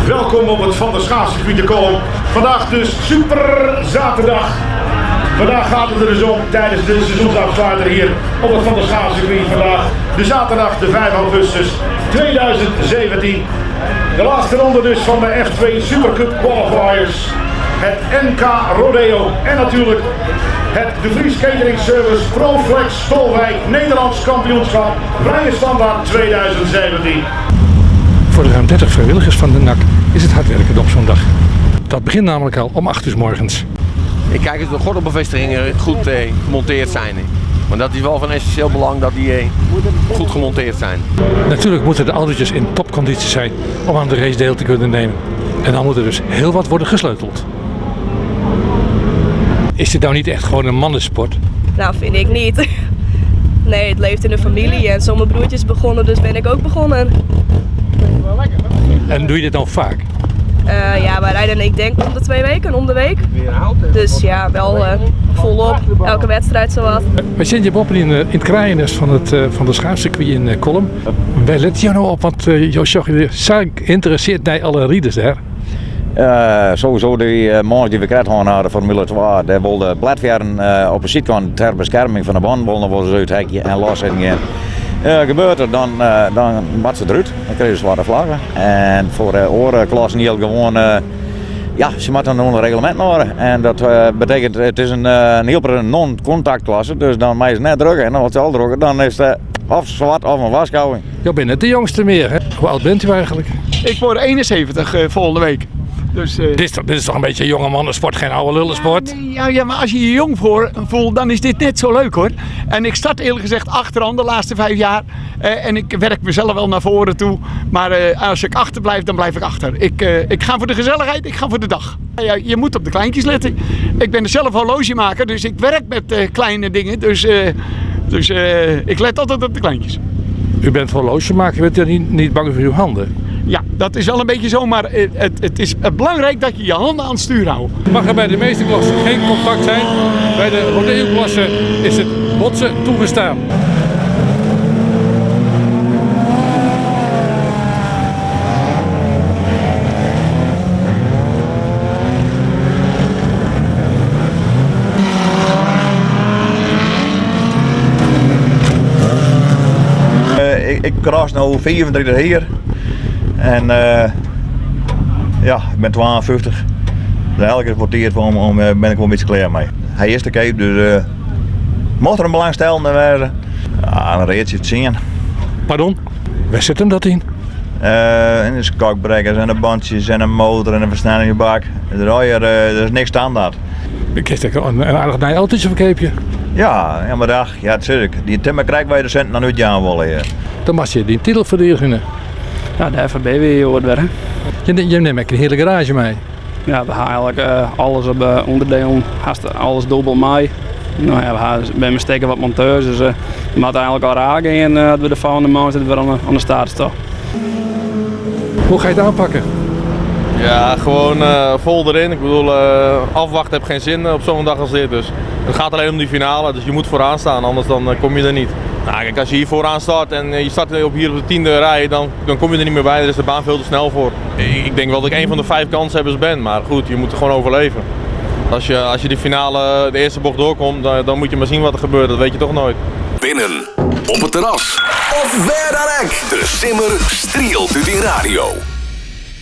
Welkom op het Van der Schaatscircuit te Kolm. Vandaag dus super zaterdag. Vandaag gaat het er dus om tijdens de seizoensafsluiter hier op het Van der Schaatscircuit. Vandaag de zaterdag de 5 augustus 2017. De laatste ronde dus van de F2 Supercup Qualifiers. Het NK Rodeo en natuurlijk het De Vries Catering Service ProFlex Stolwijk Nederlands kampioenschap vrije standaard 2017. Voor de ruim 30 vrijwilligers van de NAC is het hard werken op zo'n dag. Dat begint namelijk al om 8 uur 's morgens. Ik kijk eens of de gordelbevestigingen goed gemonteerd zijn. Want dat is wel van essentieel belang dat die goed gemonteerd zijn. Natuurlijk moeten de autootjes in topconditie zijn om aan de race deel te kunnen nemen. En dan moet er dus heel wat worden gesleuteld. Is dit nou niet echt gewoon een mannensport? Nou, vind ik niet. Nee, het leeft in de familie en zo mijn broertje is begonnen, dus ben ik ook begonnen. En doe je dit nou vaak? Ja, wij rijden ik denk om de 2 weken, om de week. Dus ja, wel volop, elke wedstrijd zowat. We zitten hier boven in het kraaiennest van de schaatscircuit in Kolm. Wij letten jou nou op, want je interesseert bij alle rieders daar. Sowieso die mannen die we krijgen naar de Formule 2, daar wilden bladveren op de zijkant ter bescherming van de band, wilden we ze uithekje en loszetten gaan. Gebeurt er, dan wat ze eruit, dan krijgen ze zwarte vlaggen. En voor de orenklassen heel gewoon, ja, ze moeten dan een reglement houden. En dat betekent, het is een heel non-contactklasse, dus dan mag je net drukken. En dan wordt het al drukken, dan is het of zwart of een waschouwing. Je bent net de jongste meer, hè? Hoe oud bent u eigenlijk? Ik word 71 volgende week. Dus, Dit is toch een beetje jonge mannensport, geen oude lullensport? ja, maar als je je jong voelt, dan is dit net zo leuk hoor. En ik start eerlijk gezegd achteraan de laatste 5 jaar. En ik werk mezelf wel naar voren toe. Maar als ik achter blijf, dan blijf ik achter. Ik ga voor de gezelligheid, ik ga voor de dag. Ja, je moet op de kleintjes letten. Ik ben zelf horlogemaker, dus ik werk met kleine dingen. Dus ik let altijd op de kleintjes. U bent horlogemaker, bent u niet bang voor uw handen? Ja, dat is wel een beetje zo, maar het is belangrijk dat je je handen aan het stuur houdt. Mag er bij de meeste klassen geen contact zijn. Bij de rodeo-klasse is het botsen toegestaan. Ik kras nu 34 hier. En ja, ik ben 52. Dus elke keer porteert van ben ik wel een beetje klaar mee. Hij is de cape, dus mocht er een belangstellende wezen, ja, dan reed je het zien. Pardon? Waar zit hem dat in? En de skakbrekkers en de bandjes en een motor en een versnellingsbak. Er is niks standaard. Ik heb een aardig naar autootje verkeepje. Ja, maar ja, het zit ik. Die timmer krijgt wij de centen naar uit Jaan willen. Dan mag je die titel verdedigen. Ja, de FNB weer hoort weer. Je neemt een hele garage mee. Ja, we gaan eigenlijk alles op onderdelen, alles dubbel mee. Nou ja, we hebben steken wat monteurs, dus we moeten eigenlijk al raken en dat we de volgende maand zitten weer aan de start staan. Hoe ga je het aanpakken? Ja, gewoon vol erin. Ik bedoel, afwachten heb geen zin op zo'n dag als dit. Dus het gaat alleen om die finale, dus je moet vooraan staan, anders dan kom je er niet. Nou, kijk, als je hier vooraan start en je start hier op de 10e rij, dan kom je er niet meer bij. Daar is de baan veel te snel voor. Ik denk wel dat ik een van de 5 kanshebbers ben, maar goed, je moet er gewoon overleven. Als je die finale, de eerste bocht doorkomt, dan moet je maar zien wat er gebeurt. Dat weet je toch nooit. Binnen, op het terras of verderek. De simmer strielt u die radio.